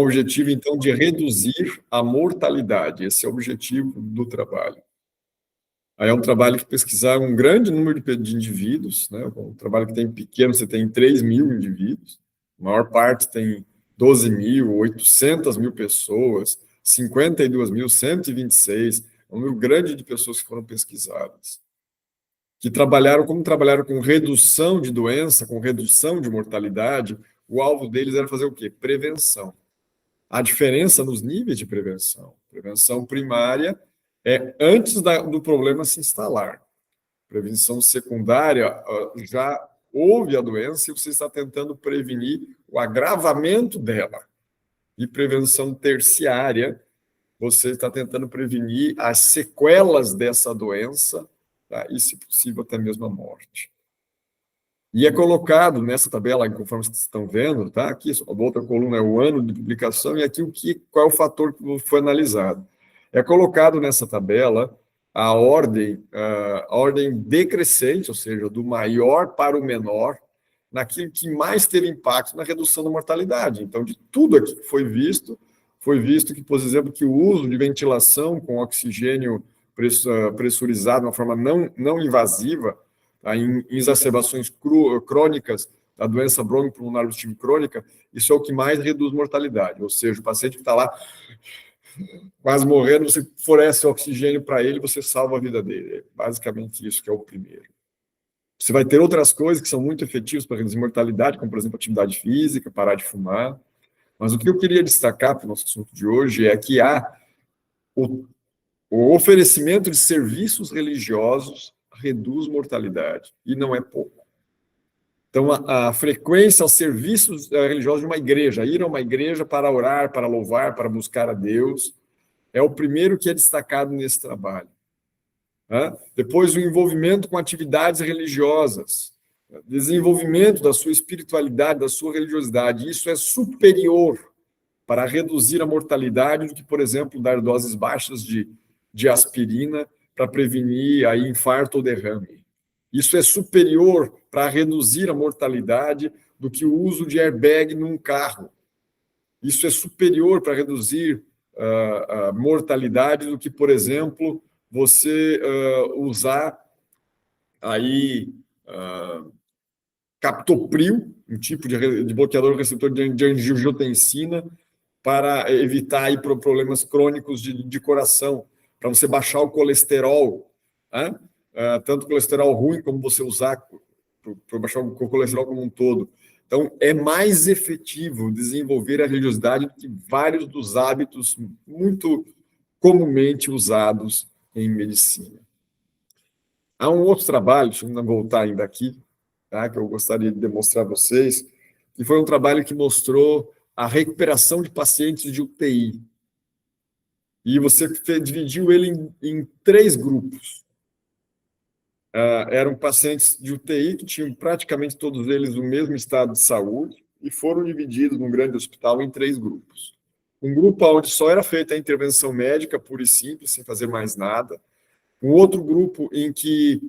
objetivo, então, de reduzir a mortalidade. Esse é o objetivo do trabalho. Aí é um trabalho que pesquisar um grande número de indivíduos, né? Um trabalho que tem pequeno, você tem 3 mil indivíduos, a maior parte tem 12 mil, 800 mil pessoas, 52.126, um número grande de pessoas que foram pesquisadas, que trabalharam com redução de doença, com redução de mortalidade. O alvo deles era fazer o quê? Prevenção. A diferença nos níveis de prevenção. Prevenção primária é antes do problema se instalar. Prevenção secundária, já houve a doença e você está tentando prevenir o agravamento dela. E prevenção terciária, você está tentando prevenir as sequelas dessa doença, tá? E, se possível, até mesmo a morte. E é colocado nessa tabela, conforme vocês estão vendo, tá? Aqui, a outra coluna é o ano de publicação, e aqui qual é o fator que foi analisado. É colocado nessa tabela a ordem decrescente, ou seja, do maior para o menor, naquilo que mais teve impacto na redução da mortalidade. Então, de tudo aqui que foi visto que, por exemplo, que o uso de ventilação com oxigênio pressurizado de uma forma não invasiva, tá, em exacerbações crônicas da doença bronquiopulmonar obstrutiva crônica, isso é o que mais reduz mortalidade. Ou seja, o paciente que está lá quase morrendo, você fornece oxigênio para ele, você salva a vida dele. É basicamente isso que é o primeiro. Você vai ter outras coisas que são muito efetivas para reduzir mortalidade, como, por exemplo, atividade física, parar de fumar. Mas o que eu queria destacar para o nosso assunto de hoje é que há o oferecimento de serviços religiosos reduz mortalidade, e não é pouco. Então, a frequência aos serviços religiosos de uma igreja, ir a uma igreja para orar, para louvar, para buscar a Deus, é o primeiro que é destacado nesse trabalho. Depois, o envolvimento com atividades religiosas, desenvolvimento da sua espiritualidade, da sua religiosidade. Isso é superior para reduzir a mortalidade do que, por exemplo, dar doses baixas de aspirina para prevenir aí infarto ou derrame. Isso é superior para reduzir a mortalidade do que o uso de airbag num carro. Isso é superior para reduzir a mortalidade do que, por exemplo, você usar aí captopril, um tipo de bloqueador receptor de angiotensina, para evitar aí problemas crônicos de coração, para você baixar o colesterol, né? Tanto o colesterol ruim como você usar para baixar o colesterol como um todo. Então, é mais efetivo desenvolver a religiosidade do que vários dos hábitos muito comumente usados em medicina. Há um outro trabalho, deixa eu voltar ainda aqui, tá, que eu gostaria de demonstrar a vocês, que foi um trabalho que mostrou a recuperação de pacientes de UTI. E você dividiu ele em 3 grupos. Eram pacientes de UTI que tinham praticamente todos eles o mesmo estado de saúde e foram divididos num grande hospital em 3 grupos. Um grupo onde só era feita a intervenção médica, pura e simples, sem fazer mais nada. Um outro grupo em que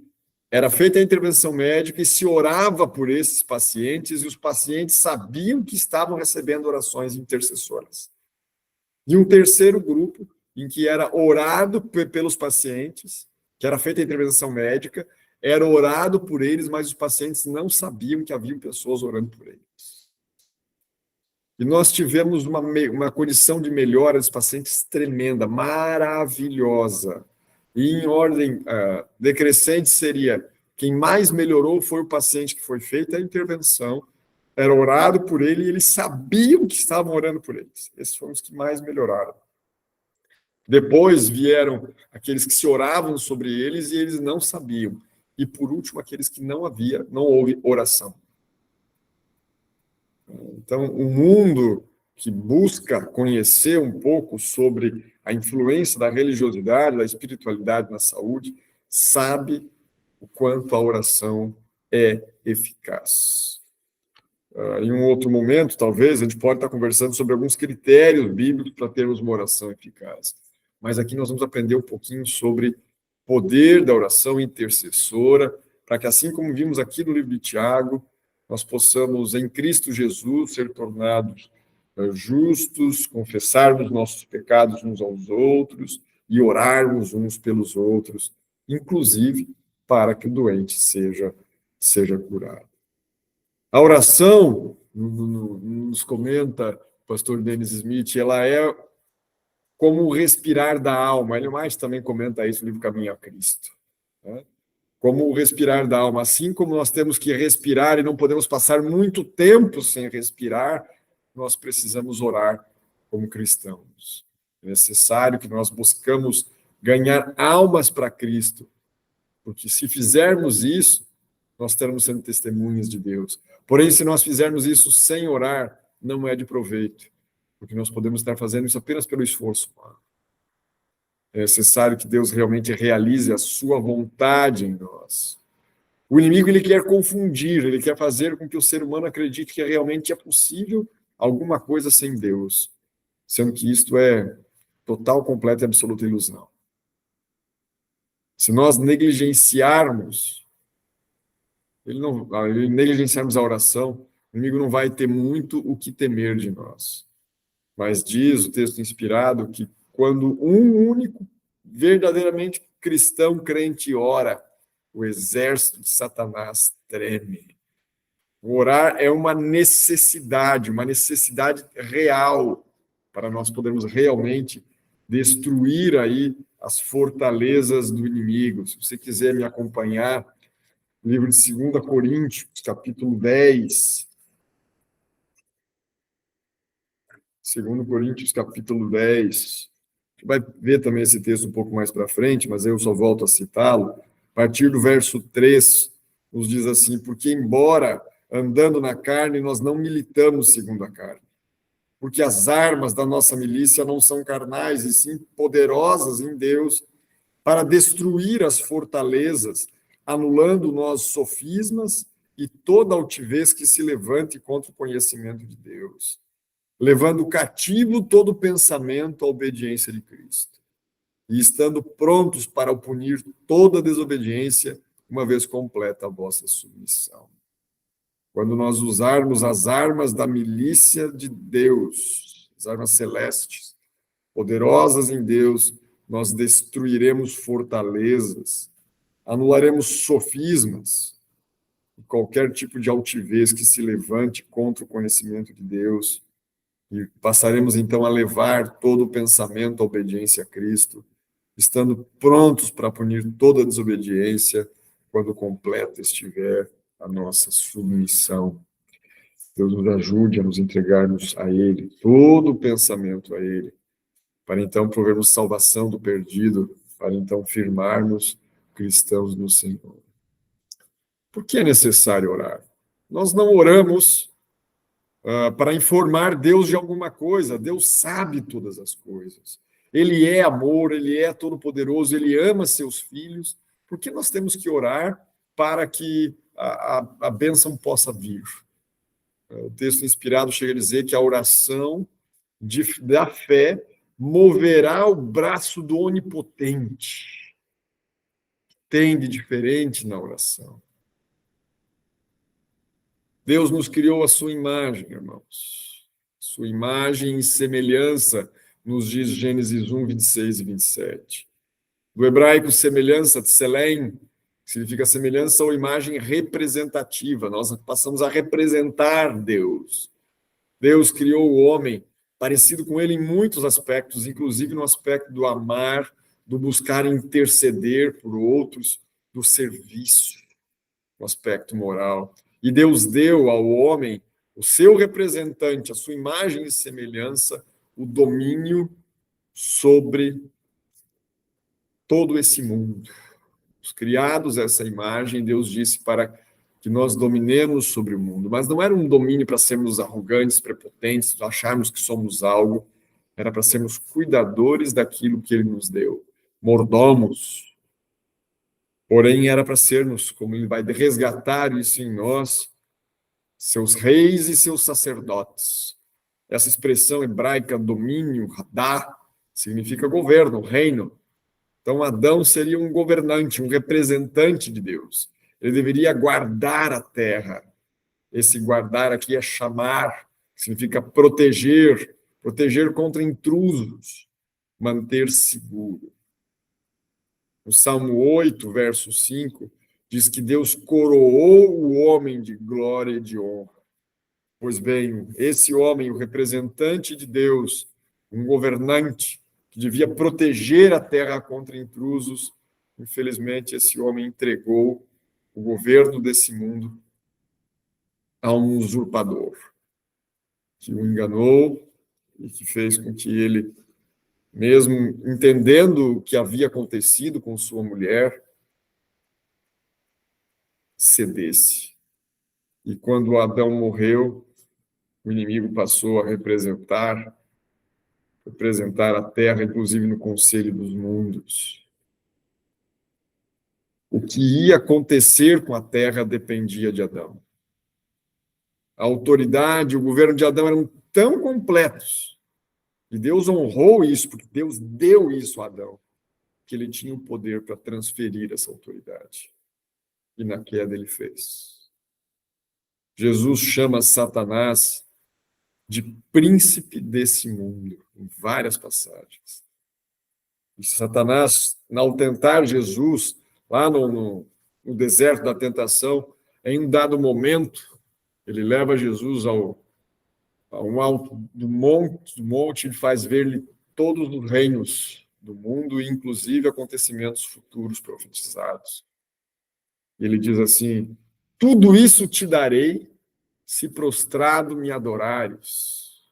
era feita a intervenção médica e se orava por esses pacientes, e os pacientes sabiam que estavam recebendo orações intercessoras. E um terceiro grupo em que era orado pelos pacientes, que era feita a intervenção médica, era orado por eles, mas os pacientes não sabiam que haviam pessoas orando por eles. E nós tivemos uma condição de melhora dos pacientes tremenda, maravilhosa. E em ordem decrescente seria, quem mais melhorou foi o paciente que foi feita a intervenção, era orado por ele e eles sabiam que estavam orando por eles. Esses foram os que mais melhoraram. Depois vieram aqueles que se oravam sobre eles e eles não sabiam. E por último, aqueles que não houve oração. Então, o mundo que busca conhecer um pouco sobre a influência da religiosidade, da espiritualidade na saúde, sabe o quanto a oração é eficaz. Em um outro momento, talvez, a gente pode estar conversando sobre alguns critérios bíblicos para termos uma oração eficaz. Mas aqui nós vamos aprender um pouquinho sobre o poder da oração intercessora, para que, assim como vimos aqui no livro de Tiago, nós possamos, em Cristo Jesus, ser tornados justos, confessarmos nossos pecados uns aos outros e orarmos uns pelos outros, inclusive para que o doente seja curado. A oração, nos comenta o pastor Dennis Smith, ela é como o respirar da alma. Ele mais também comenta isso no livro Caminho a Cristo, né? Como o respirar da alma. Assim como nós temos que respirar e não podemos passar muito tempo sem respirar, nós precisamos orar como cristãos. É necessário que nós buscamos ganhar almas para Cristo, porque se fizermos isso, nós estaremos sendo testemunhas de Deus. Porém, se nós fizermos isso sem orar, não é de proveito, porque nós podemos estar fazendo isso apenas pelo esforço humano. É necessário que Deus realmente realize a sua vontade em nós. O inimigo, ele quer confundir, ele quer fazer com que o ser humano acredite que realmente é possível alguma coisa sem Deus, sendo que isto é total, completa e absoluta ilusão. Se nós negligenciarmos, negligenciarmos a oração, o inimigo não vai ter muito o que temer de nós. Mas diz o texto inspirado que quando um único, verdadeiramente cristão crente ora, o exército de Satanás treme. Orar é uma necessidade real para nós podermos realmente destruir aí as fortalezas do inimigo. Se você quiser me acompanhar, livro de 2 Coríntios, capítulo 10. 2 Coríntios, capítulo 10. Você vai ver também esse texto um pouco mais para frente, mas eu só volto a citá-lo. A partir do verso 3, nos diz assim: porque embora andando na carne, nós não militamos segundo a carne. Porque as armas da nossa milícia não são carnais, e sim poderosas em Deus para destruir as fortalezas, anulando nossos sofismas e toda altivez que se levante contra o conhecimento de Deus, levando cativo todo pensamento à obediência de Cristo, e estando prontos para punir toda desobediência, uma vez completa a vossa submissão. Quando nós usarmos as armas da milícia de Deus, as armas celestes, poderosas em Deus, nós destruiremos fortalezas, anularemos sofismas, qualquer tipo de altivez que se levante contra o conhecimento de Deus, e passaremos então a levar todo o pensamento à obediência a Cristo, estando prontos para punir toda desobediência quando completa estiver a nossa submissão. Deus nos ajude a nos entregarmos a Ele, todo o pensamento a Ele, para então provermos salvação do perdido, para então firmarmos cristãos no Senhor. Por que é necessário orar? Nós não oramos para informar Deus de alguma coisa. Deus sabe todas as coisas. Ele é amor, Ele é todo-poderoso, Ele ama seus filhos. Por que nós temos que orar para que a bênção possa vir? O texto inspirado chega a dizer que a oração da fé moverá o braço do onipotente. Tem de diferente na oração. Deus nos criou a sua imagem, irmãos. Sua imagem e semelhança, nos diz Gênesis 1, 26 e 27. Do hebraico, semelhança, tselem, significa semelhança ou imagem representativa. Nós passamos a representar Deus. Deus criou o homem parecido com ele em muitos aspectos, inclusive no aspecto do amar, do buscar interceder por outros, do serviço, no aspecto moral. E Deus deu ao homem, o seu representante, a sua imagem e semelhança, o domínio sobre todo esse mundo. Os criados essa imagem, Deus disse para que nós dominemos sobre o mundo, mas não era um domínio para sermos arrogantes, prepotentes, acharmos que somos algo, era para sermos cuidadores daquilo que Ele nos deu, mordomos. Porém, era para sermos, como Ele vai resgatar isso em nós, seus reis e seus sacerdotes. Essa expressão hebraica, domínio, hadá, significa governo, reino. Então, Adão seria um governante, um representante de Deus. Ele deveria guardar a terra. Esse guardar aqui é chamar, significa proteger, proteger contra intrusos, manter seguro. No Salmo 8, verso 5, diz que Deus coroou o homem de glória e de honra. Pois bem, esse homem, o representante de Deus, um governante que devia proteger a terra contra intrusos, infelizmente esse homem entregou o governo desse mundo a um usurpador, que o enganou e que fez com que ele, mesmo entendendo o que havia acontecido com sua mulher, cedesse. E quando Adão morreu, o inimigo passou a representar a terra, inclusive no Conselho dos Mundos. O que ia acontecer com a terra dependia de Adão. A autoridade, o governo de Adão eram tão completos, e Deus honrou isso, porque Deus deu isso a Adão, que ele tinha o poder para transferir essa autoridade. E na queda ele fez. Jesus chama Satanás de príncipe desse mundo, em várias passagens. E Satanás, ao tentar Jesus, lá no deserto da tentação, em um dado momento, ele leva Jesus a um alto do monte e faz ver-lhe todos os reinos do mundo, inclusive acontecimentos futuros profetizados. Ele diz assim: tudo isso te darei se prostrado me adorares.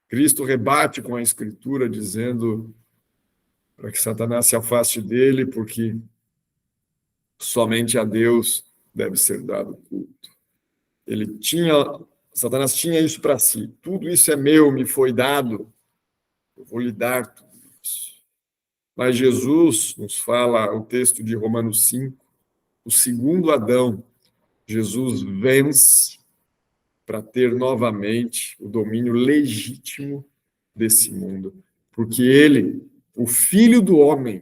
Cristo rebate com a Escritura, dizendo para que Satanás se afaste dele, porque somente a Deus deve ser dado culto. Satanás tinha isso para si. Tudo isso é meu, me foi dado. Eu vou lhe dar tudo isso. Mas Jesus nos fala, o texto de Romanos 5, o segundo Adão, Jesus vence para ter novamente o domínio legítimo desse mundo. Porque ele, o filho do homem,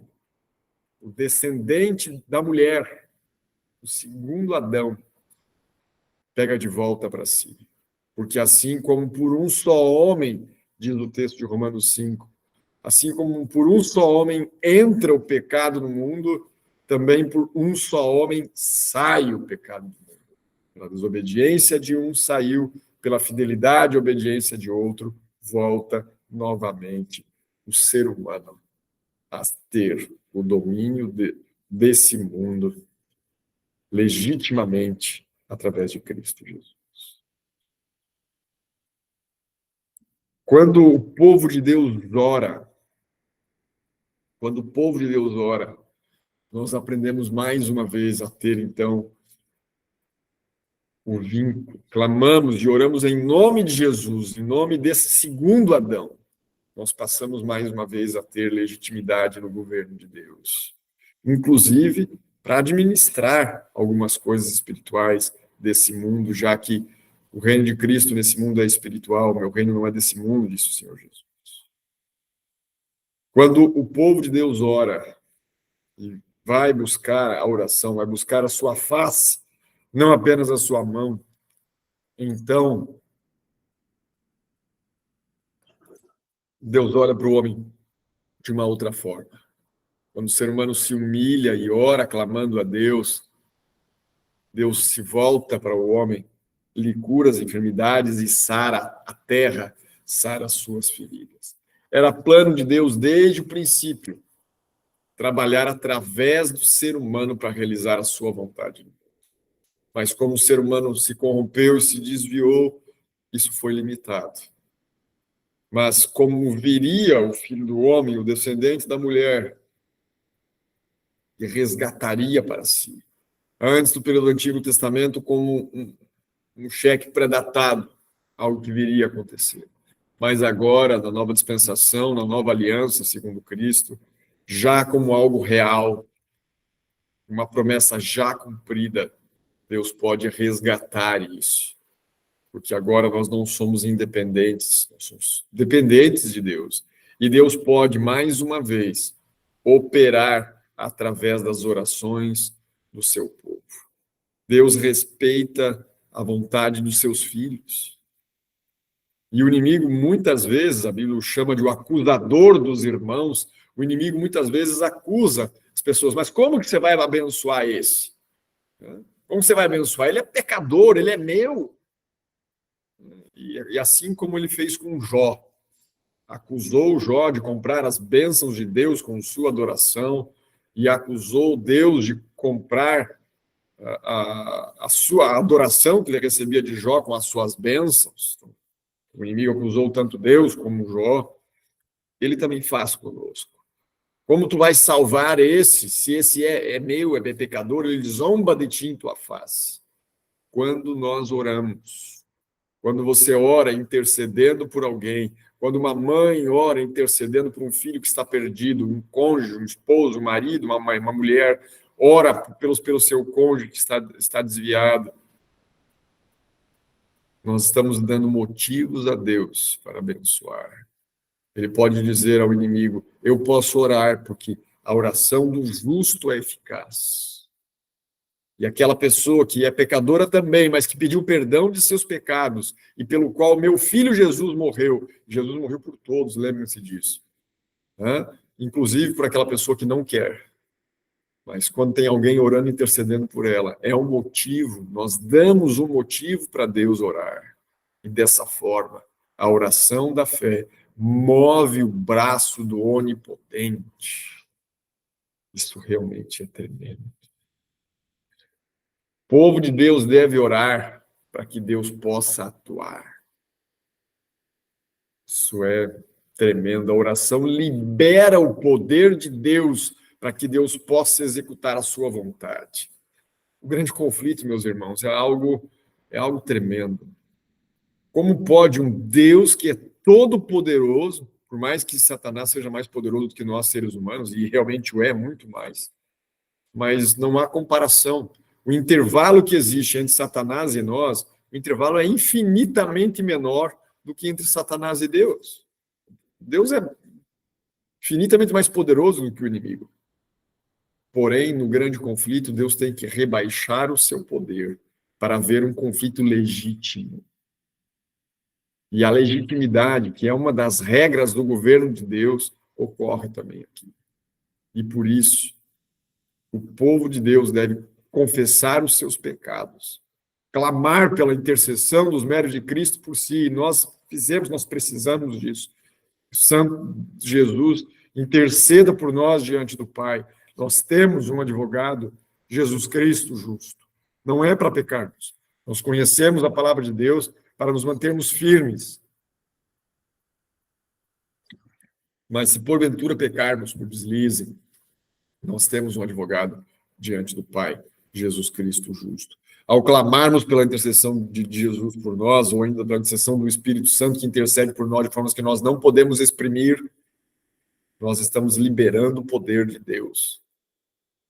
o descendente da mulher, o segundo Adão, pega de volta para si. Porque assim como por um só homem, diz o texto de Romanos 5, assim como por um só homem entra o pecado no mundo, também por um só homem sai o pecado do mundo. Pela desobediência de um saiu, pela fidelidade e obediência de outro, volta novamente o ser humano a ter o domínio desse mundo legitimamente através de Cristo Jesus. Quando o povo de Deus ora, nós aprendemos mais uma vez a ter, então, o vínculo. Clamamos e oramos em nome de Jesus, em nome desse segundo Adão. Nós passamos mais uma vez a ter legitimidade no governo de Deus. Inclusive, para administrar algumas coisas espirituais desse mundo, já que o reino de Cristo nesse mundo é espiritual, meu reino não é desse mundo, disse o Senhor Jesus. Quando o povo de Deus ora e vai buscar a oração, vai buscar a sua face, não apenas a sua mão, então Deus olha para o homem de uma outra forma. Quando o ser humano se humilha e ora clamando a Deus, Deus se volta para o homem, lhe cura as enfermidades e sara a terra, sara as suas feridas. Era plano de Deus desde o princípio trabalhar através do ser humano para realizar a sua vontade. Mas como o ser humano se corrompeu e se desviou, isso foi limitado. Mas como viria o filho do homem, o descendente da mulher, e resgataria para si, antes do período do Antigo Testamento, como um cheque pré-datado, algo que viria a acontecer. Mas agora, na nova dispensação, na nova aliança, segundo Cristo, já como algo real, uma promessa já cumprida, Deus pode resgatar isso. Porque agora nós não somos independentes, nós somos dependentes de Deus. E Deus pode, mais uma vez, operar através das orações do seu povo. Deus respeita a vontade dos seus filhos. E o inimigo, muitas vezes, a Bíblia o chama de o acusador dos irmãos, o inimigo muitas vezes acusa as pessoas, mas como que você vai abençoar esse? Como você vai abençoar? Ele é pecador, ele é meu. E assim como ele fez com Jó, acusou Jó de comprar as bênçãos de Deus com sua adoração e acusou Deus de comprar a sua adoração que ele recebia de Jó com as suas bênçãos. O inimigo acusou tanto Deus como Jó. Ele também faz conosco. Como tu vais salvar esse, se esse é meu, é pecador, ele zomba de ti em tua face. Quando nós oramos, quando você ora intercedendo por alguém, quando uma mãe ora intercedendo por um filho que está perdido, um cônjuge, um esposo, um marido, uma mulher, ora pelo seu cônjuge que está desviado, nós estamos dando motivos a Deus para abençoar. Ele pode dizer ao inimigo, eu posso orar, porque a oração do justo é eficaz. E aquela pessoa que é pecadora também, mas que pediu perdão de seus pecados, e pelo qual meu filho Jesus morreu por todos, lembrem-se disso. Inclusive por aquela pessoa que não quer. Mas quando tem alguém orando e intercedendo por ela, é um motivo, nós damos um motivo para Deus orar. E dessa forma, a oração da fé move o braço do onipotente. Isso realmente é tremendo. O povo de Deus deve orar para que Deus possa atuar. Isso é tremendo. A oração libera o poder de Deus para que Deus possa executar a sua vontade. O grande conflito, meus irmãos, é algo tremendo. Como pode um Deus que é todo poderoso, por mais que Satanás seja mais poderoso do que nós seres humanos, e realmente o é muito mais, mas não há comparação. O intervalo que existe entre Satanás e nós, o intervalo é infinitamente menor do que entre Satanás e Deus. Deus é infinitamente mais poderoso do que o inimigo. Porém, no grande conflito, Deus tem que rebaixar o seu poder para haver um conflito legítimo. E a legitimidade, que é uma das regras do governo de Deus, ocorre também aqui. E por isso, o povo de Deus deve confessar os seus pecados, clamar pela intercessão dos méritos de Cristo por si. Nós precisamos disso. Santo Jesus interceda por nós diante do Pai. Nós temos um advogado, Jesus Cristo justo. Não é para pecarmos. Nós conhecemos a palavra de Deus para nos mantermos firmes. Mas se porventura pecarmos por deslize, nós temos um advogado diante do Pai, Jesus Cristo justo. Ao clamarmos pela intercessão de Jesus por nós, ou ainda pela intercessão do Espírito Santo que intercede por nós de formas que nós não podemos exprimir, nós estamos liberando o poder de Deus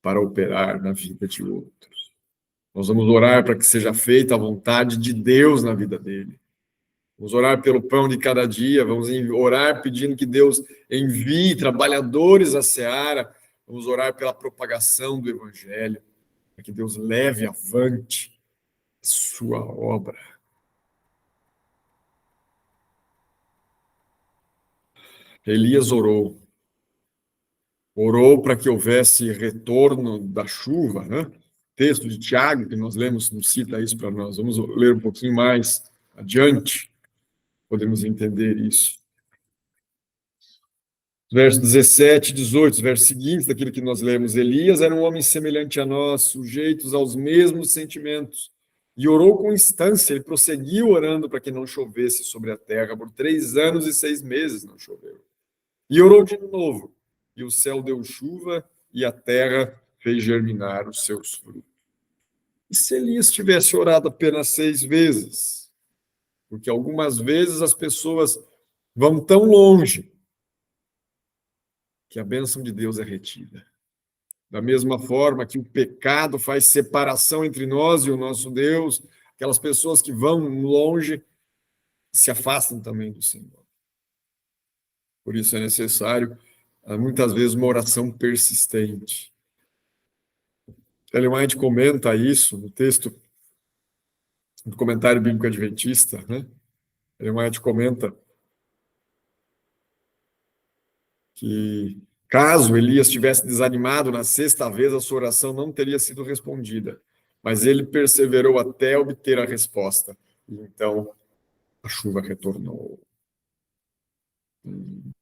para operar na vida de outros. Nós vamos orar para que seja feita a vontade de Deus na vida dele. Vamos orar pelo pão de cada dia, vamos orar pedindo que Deus envie trabalhadores à seara, vamos orar pela propagação do evangelho, para que Deus leve avante a sua obra. Elias orou para que houvesse retorno da chuva, né? Texto de Tiago, que nós lemos, nos cita isso para nós. Vamos ler um pouquinho mais adiante, podemos entender isso. Versos 17 e 18, os versos seguintes daquilo que nós lemos. Elias era um homem semelhante a nós, sujeitos aos mesmos sentimentos, e orou com instância. Ele prosseguiu orando para que não chovesse sobre a terra. Por 3 anos e 6 meses não choveu. E orou de novo, e o céu deu chuva, e a terra fez germinar os seus frutos. E se Elias tivesse orado apenas 6 vezes? Porque algumas vezes as pessoas vão tão longe que a bênção de Deus é retida. Da mesma forma que o pecado faz separação entre nós e o nosso Deus, aquelas pessoas que vão longe se afastam também do Senhor. Por isso é necessário, muitas vezes, uma oração persistente. Ellen White comenta isso no texto do Comentário Bíblico Adventista, né? Ellen White comenta que, caso Elias tivesse desanimado na sexta vez, a sua oração não teria sido respondida. Mas ele perseverou até obter a resposta. E então, a chuva retornou.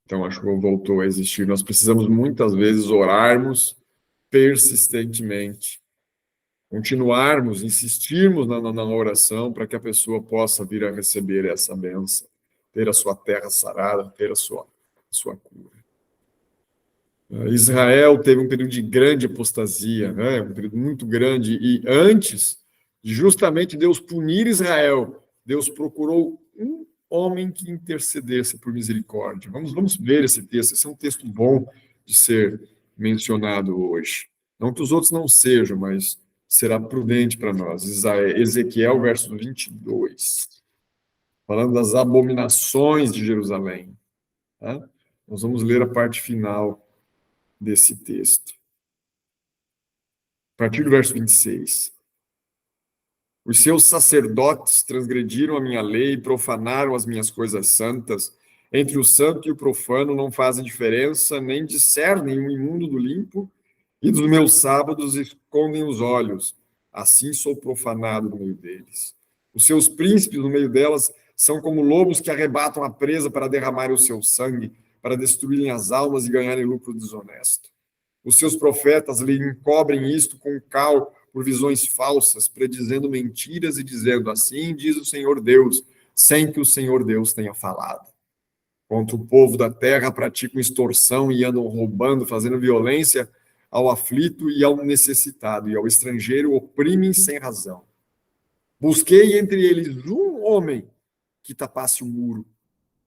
Então, a chuva voltou a existir. Nós precisamos, muitas vezes, orarmos persistentemente. Continuarmos, insistirmos na oração para que a pessoa possa vir a receber essa bênção, ter a sua terra sarada, ter a sua cura. Israel teve um período de grande apostasia, né? Um período muito grande, e antes de justamente Deus punir Israel, Deus procurou um homem que intercedesse por misericórdia. Vamos ver esse texto, esse é um texto bom de ser mencionado hoje. Não que os outros não sejam, mas será prudente para nós. Ezequiel, verso 22, falando das abominações de Jerusalém. Tá? Nós vamos ler a parte final desse texto. A partir do verso 26. Os seus sacerdotes transgrediram a minha lei, profanaram as minhas coisas santas. Entre o santo e o profano não fazem diferença, nem discernem o imundo do limpo, e dos meus sábados escondem os olhos. Assim sou profanado no meio deles. Os seus príncipes no meio delas são como lobos que arrebatam a presa para derramarem o seu sangue, para destruírem as almas e ganharem lucro desonesto. Os seus profetas lhe encobrem isto com cal por visões falsas, predizendo mentiras e dizendo: assim diz o Senhor Deus, sem que o Senhor Deus tenha falado. Contra o povo da terra praticam extorsão e andam roubando, fazendo violência ao aflito e ao necessitado, e ao estrangeiro oprimem sem razão. Busquei entre eles um homem que tapasse o muro,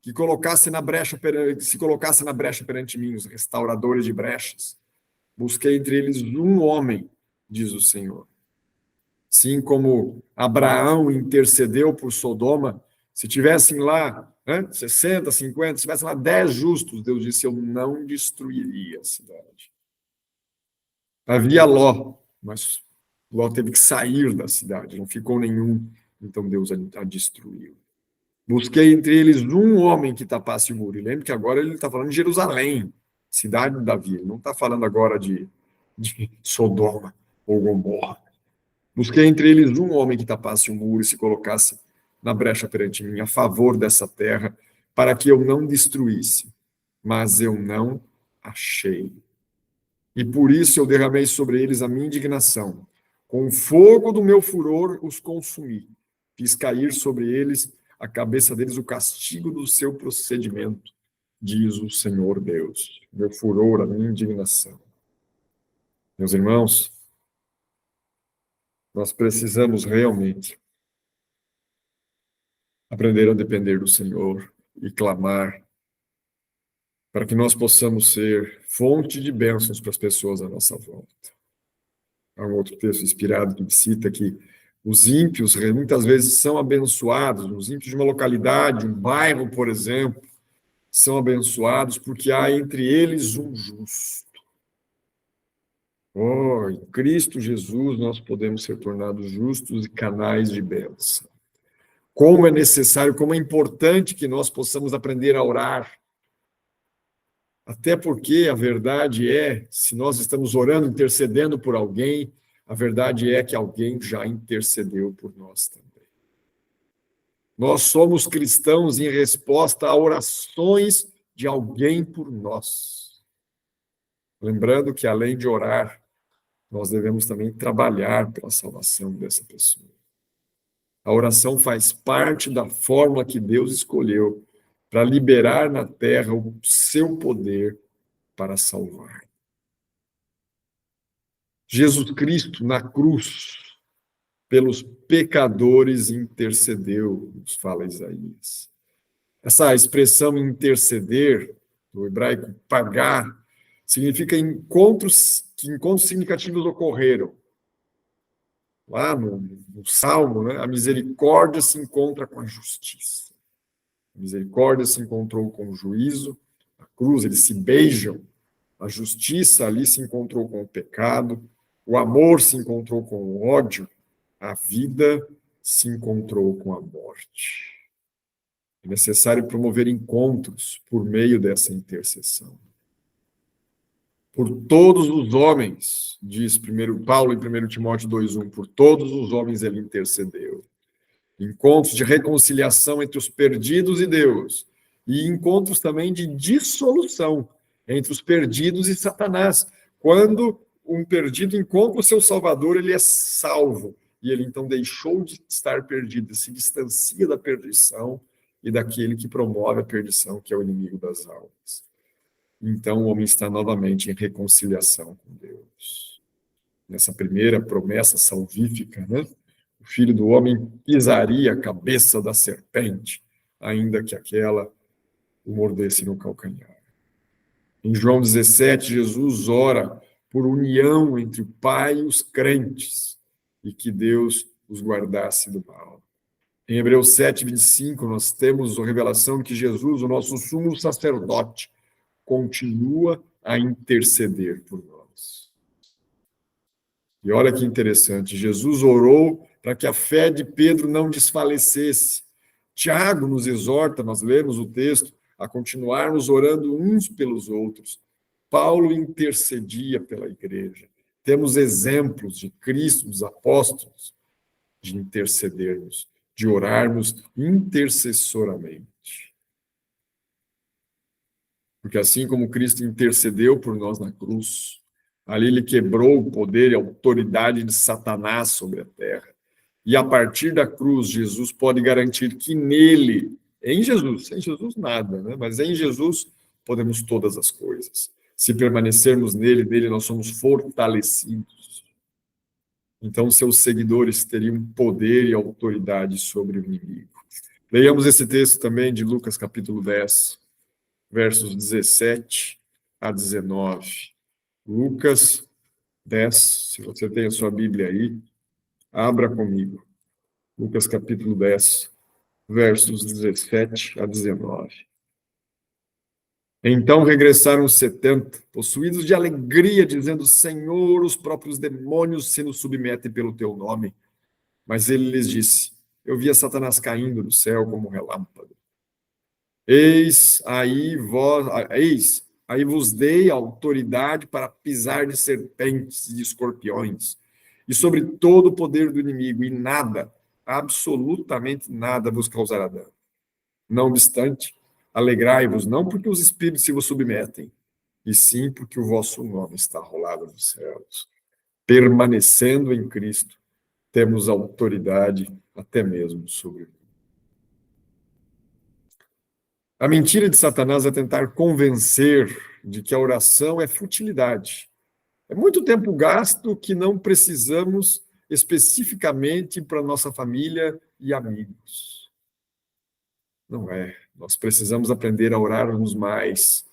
que se colocasse na brecha perante mim, os restauradores de brechas. Busquei entre eles um homem, diz o Senhor. Assim como Abraão intercedeu por Sodoma, se tivessem lá 60, 50, se tivessem lá 10 justos, Deus disse: eu não destruiria a cidade. Havia Ló, mas Ló teve que sair da cidade, não ficou nenhum, então Deus a destruiu. Busquei entre eles um homem que tapasse o muro. E lembre que agora ele está falando de Jerusalém, cidade de Davi. Ele não está falando agora de Sodoma ou Gomorra. Busquei entre eles um homem que tapasse o muro e se colocasse na brecha perante mim, a favor dessa terra, para que eu não destruísse. Mas eu não achei. E por isso eu derramei sobre eles a minha indignação. Com o fogo do meu furor os consumi. Fiz cair sobre eles, a cabeça deles, o castigo do seu procedimento, diz o Senhor Deus. Meu furor, a minha indignação. Meus irmãos, nós precisamos realmente aprender a depender do Senhor e clamar para que nós possamos ser fonte de bênçãos para as pessoas à nossa volta. Há um outro texto inspirado que cita que os ímpios muitas vezes são abençoados, os ímpios de uma localidade, um bairro, por exemplo, são abençoados porque há entre eles um justo. Oh, em Cristo Jesus nós podemos ser tornados justos e canais de bênção. Como é necessário, como é importante que nós possamos aprender a orar. Até porque a verdade é, se nós estamos orando, intercedendo por alguém, a verdade é que alguém já intercedeu por nós também. Nós somos cristãos em resposta a orações de alguém por nós. Lembrando que, além de orar, nós devemos também trabalhar pela salvação dessa pessoa. A oração faz parte da forma que Deus escolheu para liberar na terra o seu poder para salvar. Jesus Cristo, na cruz, pelos pecadores intercedeu, nos fala Isaías. Essa expressão interceder, do hebraico pagar, significa encontros significativos ocorreram. Lá no Salmo, né, a misericórdia se encontra com a justiça. A misericórdia se encontrou com o juízo, a cruz, eles se beijam. A justiça ali se encontrou com o pecado, o amor se encontrou com o ódio, a vida se encontrou com a morte. É necessário promover encontros por meio dessa intercessão. Por todos os homens, diz Paulo em 1 Timóteo 2,1, por todos os homens ele intercedeu. Encontros de reconciliação entre os perdidos e Deus, e encontros também de dissolução entre os perdidos e Satanás. Quando um perdido encontra o seu Salvador, ele é salvo, e ele então deixou de estar perdido, se distancia da perdição e daquele que promove a perdição, que é o inimigo das almas. Então o homem está novamente em reconciliação com Deus. Nessa primeira promessa salvífica, né? O Filho do Homem pisaria a cabeça da serpente, ainda que aquela o mordesse no calcanhar. Em João 17, Jesus ora por união entre o Pai e os crentes, e que Deus os guardasse do mal. Em Hebreus 7, 25, nós temos a revelação de que Jesus, o nosso sumo sacerdote, continua a interceder por nós. E olha que interessante, Jesus orou para que a fé de Pedro não desfalecesse. Tiago nos exorta, nós lemos o texto, a continuarmos orando uns pelos outros. Paulo intercedia pela igreja. Temos exemplos de Cristo, dos apóstolos, de intercedermos, de orarmos intercessoramente. Porque assim como Cristo intercedeu por nós na cruz, ali ele quebrou o poder e a autoridade de Satanás sobre a terra. E a partir da cruz, Jesus pode garantir que nele, em Jesus, sem Jesus nada, né? Mas em Jesus podemos todas as coisas. Se permanecermos nele nós somos fortalecidos. Então seus seguidores teriam poder e autoridade sobre o inimigo. Leiamos esse texto também de Lucas capítulo 10, versos 17 a 19. Lucas 10, se você tem a sua Bíblia aí, abra comigo. Lucas capítulo 10, versos 17 a 19. Então regressaram os 70, possuídos de alegria, dizendo: Senhor, os próprios demônios se nos submetem pelo teu nome. Mas ele lhes disse: Eu via Satanás caindo do céu como um relâmpago. Eis aí vos dei autoridade para pisar de serpentes e de escorpiões, e sobre todo o poder do inimigo, e nada, absolutamente nada vos causará dano. Não obstante, alegrai-vos, não porque os espíritos se vos submetem, e sim porque o vosso nome está rolado nos céus. Permanecendo em Cristo, temos autoridade até mesmo sobre o mundo. A mentira de Satanás é tentar convencer de que a oração é futilidade. É muito tempo gasto que não precisamos especificamente para nossa família e amigos. Não é. Nós precisamos aprender a orarmos mais.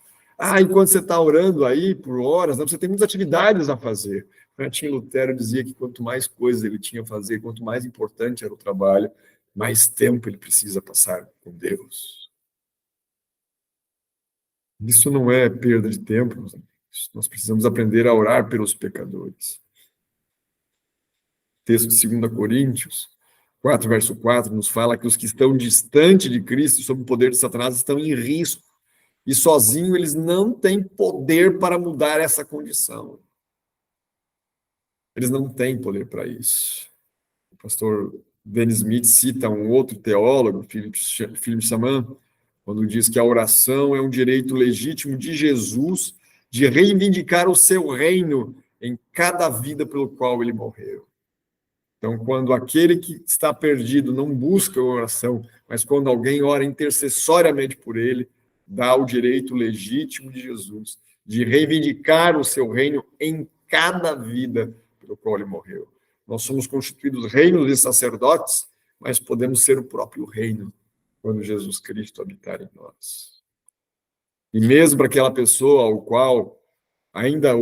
Enquanto você está orando aí por horas, você tem muitas atividades a fazer. Martim Lutero dizia que quanto mais coisas ele tinha a fazer, quanto mais importante era o trabalho, mais tempo ele precisa passar com Deus. Isso não é perda de tempo, nós precisamos aprender a orar pelos pecadores. O texto de 2 Coríntios 4, verso 4, nos fala que os que estão distante de Cristo, sob o poder de Satanás, estão em risco. E sozinho eles não têm poder para mudar essa condição. Eles não têm poder para isso. O pastor Dennis Smith cita um outro teólogo, Philip Shaman, quando diz que a oração é um direito legítimo de Jesus de reivindicar o seu reino em cada vida pelo qual ele morreu. Então, quando aquele que está perdido não busca a oração, mas quando alguém ora intercessoriamente por ele, dá o direito legítimo de Jesus de reivindicar o seu reino em cada vida pelo qual ele morreu. Nós somos constituídos reinos e sacerdotes, mas podemos ser o próprio reino quando Jesus Cristo habitar em nós. E mesmo para aquela pessoa ao qual ainda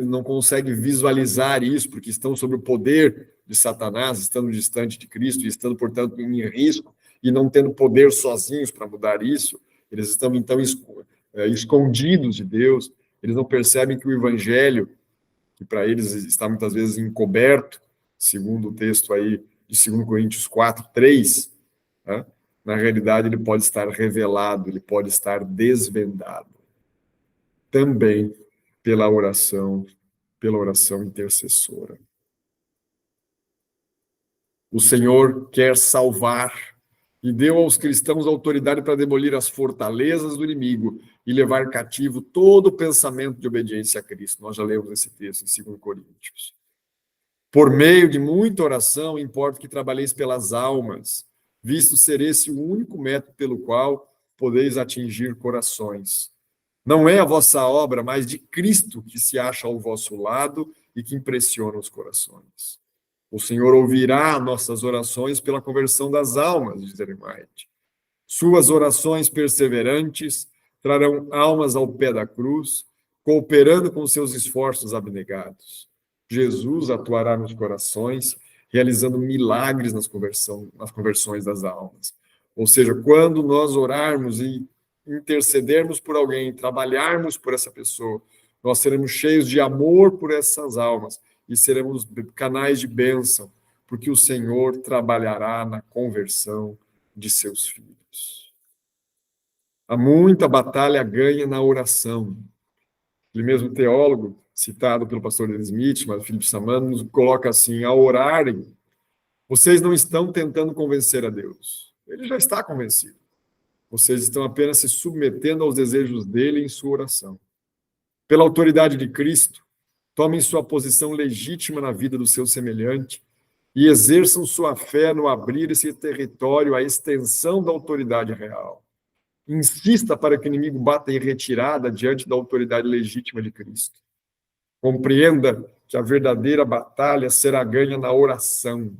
não consegue visualizar isso, porque estão sob o poder de Satanás, estando distante de Cristo e estando, portanto, em risco e não tendo poder sozinhos para mudar isso, eles estão, então, escondidos de Deus, eles não percebem que o evangelho, que para eles está muitas vezes encoberto, segundo o texto aí de 2 Coríntios 4, 3, né? Na realidade, ele pode estar revelado, ele pode estar desvendado. Também pela oração intercessora. O Senhor quer salvar e deu aos cristãos autoridade para demolir as fortalezas do inimigo e levar cativo todo o pensamento de obediência a Cristo. Nós já lemos esse texto em 2 Coríntios. Por meio de muita oração, importa que trabalheis pelas almas, visto ser esse o único método pelo qual podeis atingir corações. Não é a vossa obra, mas de Cristo que se acha ao vosso lado e que impressiona os corações. O Senhor ouvirá nossas orações pela conversão das almas, diz Ellen White. Suas orações perseverantes trarão almas ao pé da cruz, cooperando com seus esforços abnegados. Jesus atuará nos corações, realizando milagres nas conversões das almas. Ou seja, quando nós orarmos e intercedermos por alguém, trabalharmos por essa pessoa, nós seremos cheios de amor por essas almas e seremos canais de bênção, porque o Senhor trabalhará na conversão de seus filhos. Há muita batalha ganha na oração. Ele mesmo teólogo, citado pelo pastor Denis Smith, mas Philip Samand, nos coloca assim: ao orarem, vocês não estão tentando convencer a Deus. Ele já está convencido. Vocês estão apenas se submetendo aos desejos dele em sua oração. Pela autoridade de Cristo, tomem sua posição legítima na vida do seu semelhante e exerçam sua fé no abrir esse território à extensão da autoridade real. Insista para que o inimigo bata em retirada diante da autoridade legítima de Cristo. Compreenda que a verdadeira batalha será ganha na oração.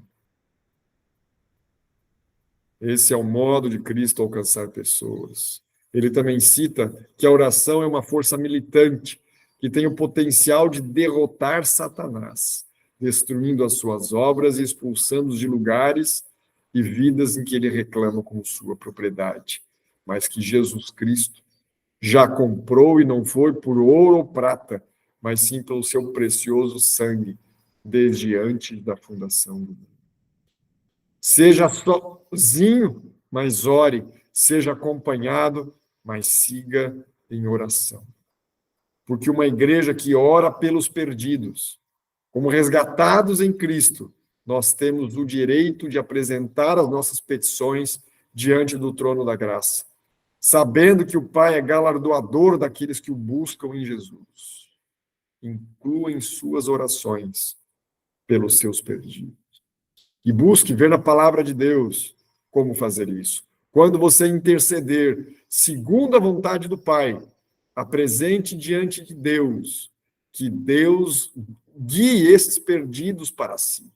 Esse é o modo de Cristo alcançar pessoas. Ele também cita que a oração é uma força militante que tem o potencial de derrotar Satanás, destruindo as suas obras e expulsando-os de lugares e vidas em que ele reclama como sua propriedade, mas que Jesus Cristo já comprou, e não foi por ouro ou prata, mas sim pelo seu precioso sangue, desde antes da fundação do mundo. Seja sozinho, mas ore, seja acompanhado, mas siga em oração. Porque uma igreja que ora pelos perdidos, como resgatados em Cristo, nós temos o direito de apresentar as nossas petições diante do trono da graça, sabendo que o Pai é galardoador daqueles que o buscam em Jesus. Inclua em suas orações pelos seus perdidos. E busque ver na palavra de Deus como fazer isso. Quando você interceder segundo a vontade do Pai, apresente diante de Deus, que Deus guie esses perdidos para si.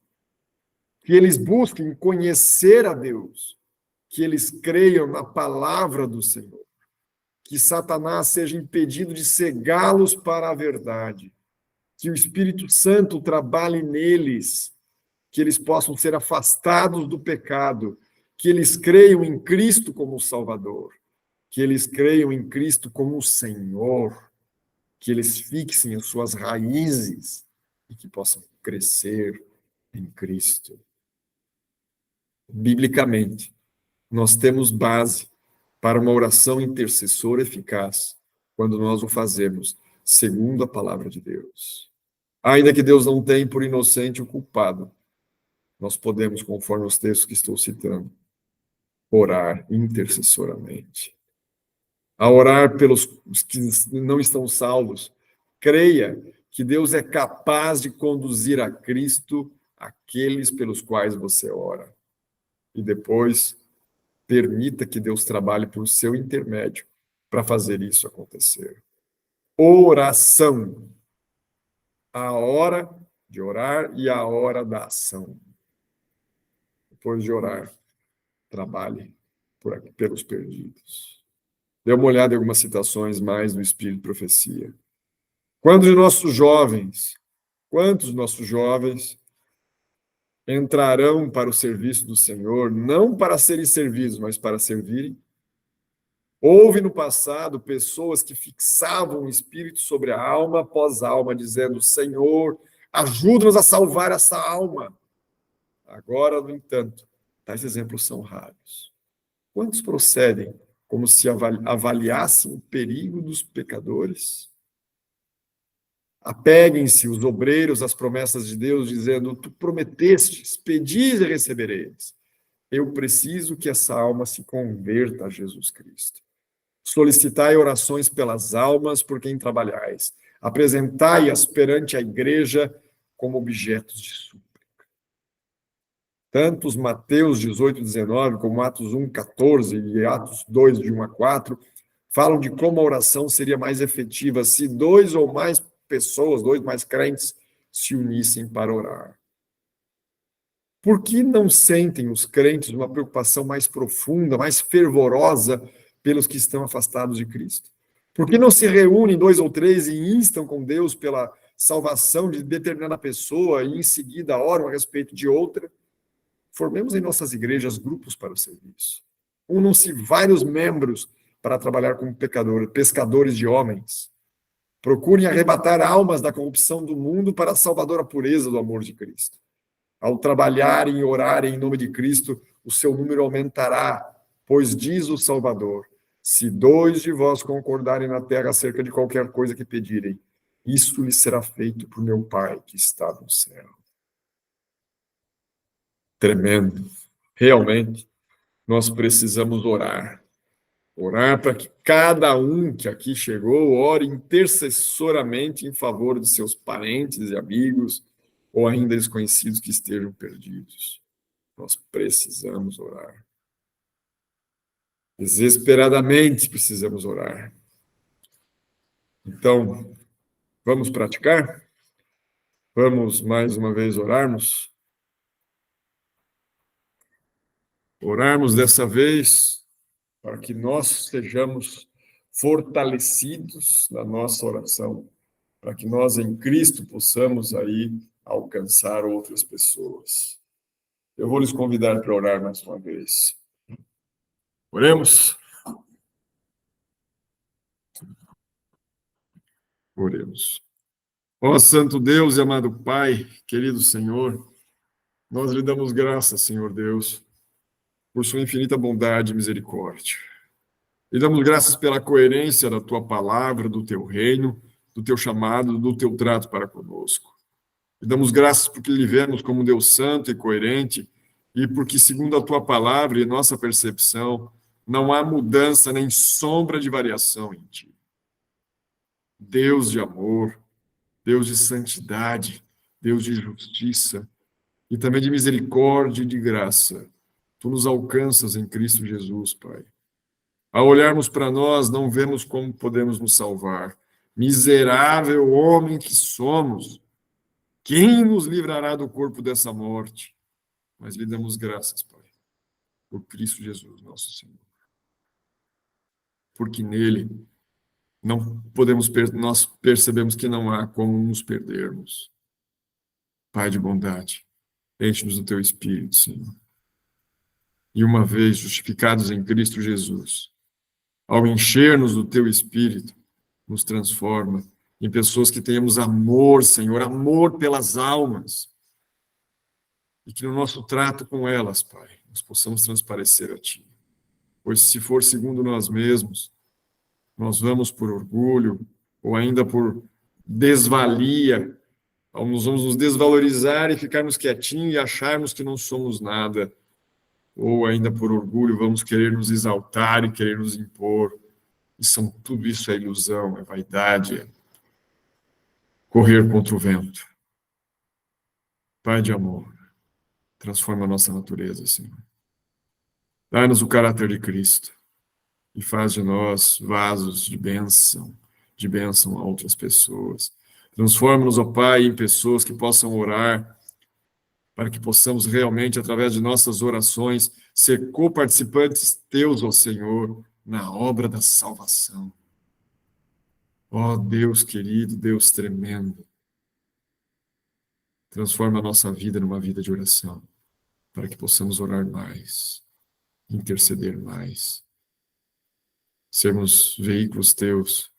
Que eles busquem conhecer a Deus, que eles creiam na palavra do Senhor, que Satanás seja impedido de cegá-los para a verdade, que o Espírito Santo trabalhe neles, que eles possam ser afastados do pecado, que eles creiam em Cristo como o Salvador, que eles creiam em Cristo como o Senhor, que eles fixem as suas raízes e que possam crescer em Cristo. Biblicamente, nós temos base para uma oração intercessora eficaz quando nós o fazemos segundo a palavra de Deus. Ainda que Deus não tenha por inocente o culpado, nós podemos, conforme os textos que estou citando, orar intercessoramente. A orar pelos que não estão salvos, creia que Deus é capaz de conduzir a Cristo aqueles pelos quais você ora. E depois, permita que Deus trabalhe por seu intermédio para fazer isso acontecer. Oração. A hora de orar e a hora da ação. Depois de orar, trabalhe pelos perdidos. Dê uma olhada em algumas citações mais do Espírito de Profecia. Quantos de nossos jovens entrarão para o serviço do Senhor, não para serem servidos, mas para servirem? Houve no passado pessoas que fixavam o Espírito sobre a alma após alma, dizendo: Senhor, ajuda-nos a salvar essa alma. Agora, no entanto, tais exemplos são raros. Quantos procedem como se avaliassem o perigo dos pecadores? Apeguem-se os obreiros às promessas de Deus, dizendo: tu prometestes, pedis e recebereis. Eu preciso que essa alma se converta a Jesus Cristo. Solicitai orações pelas almas por quem trabalhais. Apresentai-as perante a igreja como objetos de súplica. Tanto os Mateus 18, 19, como Atos 1, 14 e Atos 2, de 1 a 4, falam de como a oração seria mais efetiva se dois ou mais pessoas, dois mais crentes, se unissem para orar. Por que não sentem os crentes uma preocupação mais profunda, mais fervorosa pelos que estão afastados de Cristo? Por que não se reúnem dois ou três e instam com Deus pela salvação de determinada pessoa e em seguida oram a respeito de outra? Formemos em nossas igrejas grupos para o serviço. Unam-se vários membros para trabalhar como pescadores de homens. Procurem arrebatar almas da corrupção do mundo para a salvadora pureza do amor de Cristo. Ao trabalharem e orarem em nome de Cristo, o seu número aumentará, pois diz o Salvador: se dois de vós concordarem na terra acerca de qualquer coisa que pedirem, isso lhe será feito por meu Pai que está no céu. Tremendo. Realmente, nós precisamos orar. Orar para que cada um que aqui chegou ore intercessoramente em favor de seus parentes e amigos, ou ainda desconhecidos que estejam perdidos. Nós precisamos orar. Desesperadamente precisamos orar. Então, vamos praticar? Vamos mais uma vez orarmos? Orarmos dessa vez para que nós sejamos fortalecidos na nossa oração, para que nós em Cristo possamos aí alcançar outras pessoas. Eu vou lhes convidar para orar mais uma vez. Oremos? Oremos. Ó Santo Deus e amado Pai, querido Senhor, nós lhe damos graças, Senhor Deus, por sua infinita bondade e misericórdia. Lhe damos graças pela coerência da tua palavra, do teu reino, do teu chamado, do teu trato para conosco. Lhe damos graças porque lhe vemos como um Deus santo e coerente e porque, segundo a tua palavra e nossa percepção, não há mudança nem sombra de variação em ti. Deus de amor, Deus de santidade, Deus de justiça e também de misericórdia e de graça. Tu nos alcanças em Cristo Jesus, Pai. Ao olharmos para nós, não vemos como podemos nos salvar. Miserável homem que somos, quem nos livrará do corpo dessa morte? Mas lhe damos graças, Pai, por Cristo Jesus, nosso Senhor. Porque nele não podemos nós percebemos que não há como nos perdermos. Pai de bondade, enche-nos do teu Espírito, Senhor. E uma vez justificados em Cristo Jesus, ao encher-nos do teu Espírito, nos transforma em pessoas que tenhamos amor, Senhor, amor pelas almas. E que no nosso trato com elas, Pai, nós possamos transparecer a Ti. Pois se for segundo nós mesmos, nós vamos por orgulho, ou ainda por desvalia, nós vamos nos desvalorizar e ficarmos quietinhos e acharmos que não somos nada, ou ainda por orgulho vamos querer nos exaltar e querer nos impor. Tudo isso é ilusão, é vaidade, é correr contra o vento. Pai de amor, transforma a nossa natureza, Senhor. Dá-nos o caráter de Cristo e faz de nós vasos de bênção a outras pessoas. Transforma-nos, ó Pai, em pessoas que possam orar, para que possamos realmente, através de nossas orações, ser coparticipantes teus, ó Senhor, na obra da salvação. Ó Deus querido, Deus tremendo, transforma a nossa vida numa vida de oração, para que possamos orar mais, interceder mais, sermos veículos teus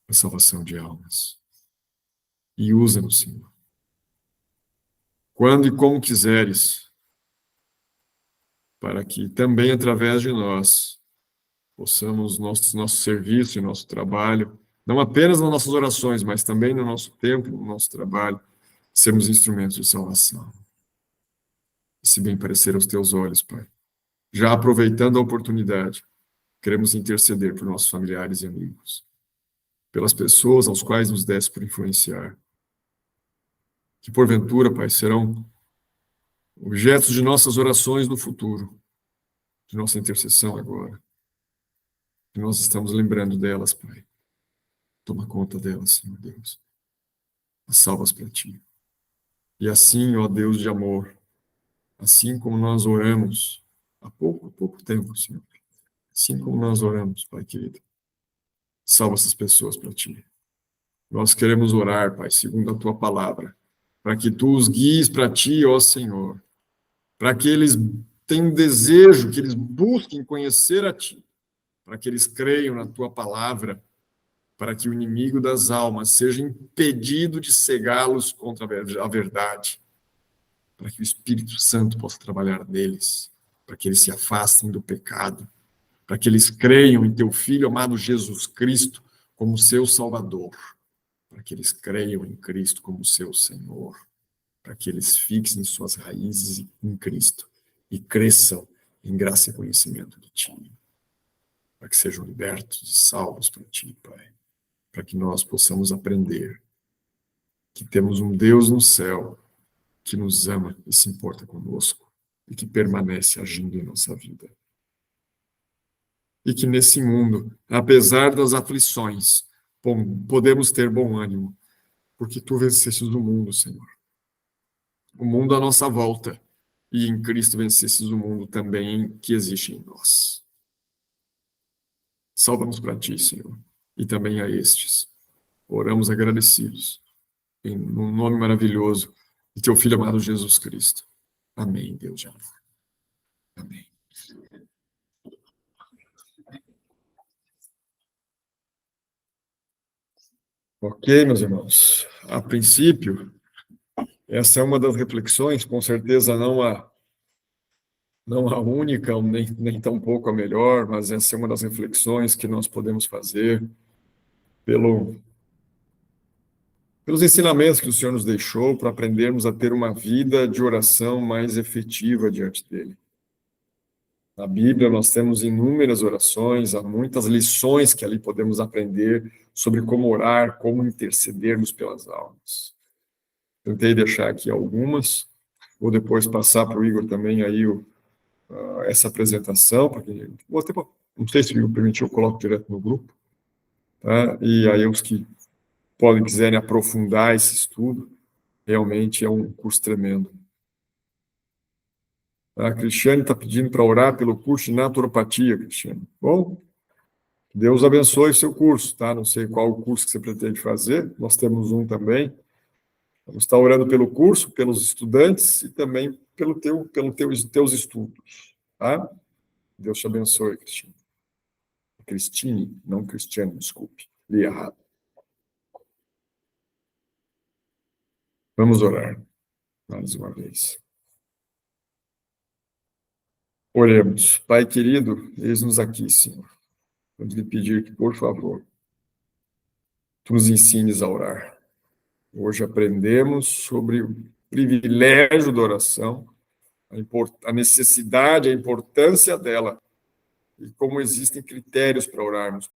para a salvação de almas. E usa-nos, Senhor, quando e como quiseres, para que também através de nós possamos nosso serviço e nosso trabalho, não apenas nas nossas orações, mas também no nosso tempo, no nosso trabalho, sermos instrumentos de salvação. Se bem parecer aos teus olhos, Pai. Já aproveitando a oportunidade, queremos interceder por nossos familiares e amigos, pelas pessoas aos quais nos desse por influenciar, que porventura, Pai, serão objetos de nossas orações no futuro, de nossa intercessão agora, que nós estamos lembrando delas, Pai. Toma conta delas, Senhor Deus. Salva-as para ti. E assim, ó Deus de amor, assim como nós oramos há pouco tempo, Senhor, assim como nós oramos, Pai querido, salva essas pessoas para ti. Nós queremos orar, Pai, segundo a tua palavra, para que tu os guies para ti, ó Senhor, para que eles tenham desejo, que eles busquem conhecer a ti, para que eles creiam na tua palavra, para que o inimigo das almas seja impedido de cegá-los contra a verdade, para que o Espírito Santo possa trabalhar neles, para que eles se afastem do pecado, para que eles creiam em teu Filho amado Jesus Cristo como seu Salvador, para que eles creiam em Cristo como seu Senhor, para que eles fixem suas raízes em Cristo e cresçam em graça e conhecimento de ti, para que sejam libertos e salvos por ti, Pai, para que nós possamos aprender que temos um Deus no céu que nos ama e se importa conosco e que permanece agindo em nossa vida. E que nesse mundo, apesar das aflições, podemos ter bom ânimo, porque tu vencestes o mundo, Senhor. O mundo à nossa volta, e em Cristo vencestes o mundo também que existe em nós. Salva-nos para ti, Senhor, e também a estes. Oramos agradecidos, no nome maravilhoso de teu Filho amado Jesus Cristo. Amém, Deus de amor. Amém. Ok, meus irmãos. A princípio, essa é uma das reflexões, com certeza não a única, nem tampouco a melhor, mas essa é uma das reflexões que nós podemos fazer pelos ensinamentos que o Senhor nos deixou para aprendermos a ter uma vida de oração mais efetiva diante dele. Na Bíblia nós temos inúmeras orações, há muitas lições que ali podemos aprender sobre como orar, como intercedermos pelas almas. Tentei deixar aqui algumas, vou depois passar para o Igor também aí essa apresentação, porque não sei se o Igor permitiu, eu coloco direto no grupo, tá? E aí os que quiserem aprofundar esse estudo, realmente é um curso tremendo. A Cristiane está pedindo para orar pelo curso de naturopatia, Cristiane. Bom, Deus abençoe o seu curso, tá? Não sei qual o curso que você pretende fazer, nós temos um também. Vamos estar orando pelo curso, pelos estudantes e também pelos teus estudos, tá? Deus te abençoe, Cristiane. Cristine, não Cristiane, desculpe, li errado. Vamos orar mais uma vez. Oremos. Pai querido, eis-nos aqui, Senhor. Vamos lhe pedir que, por favor, tu nos ensines a orar. Hoje aprendemos sobre o privilégio da oração, a necessidade, a importância dela, e como existem critérios para orarmos.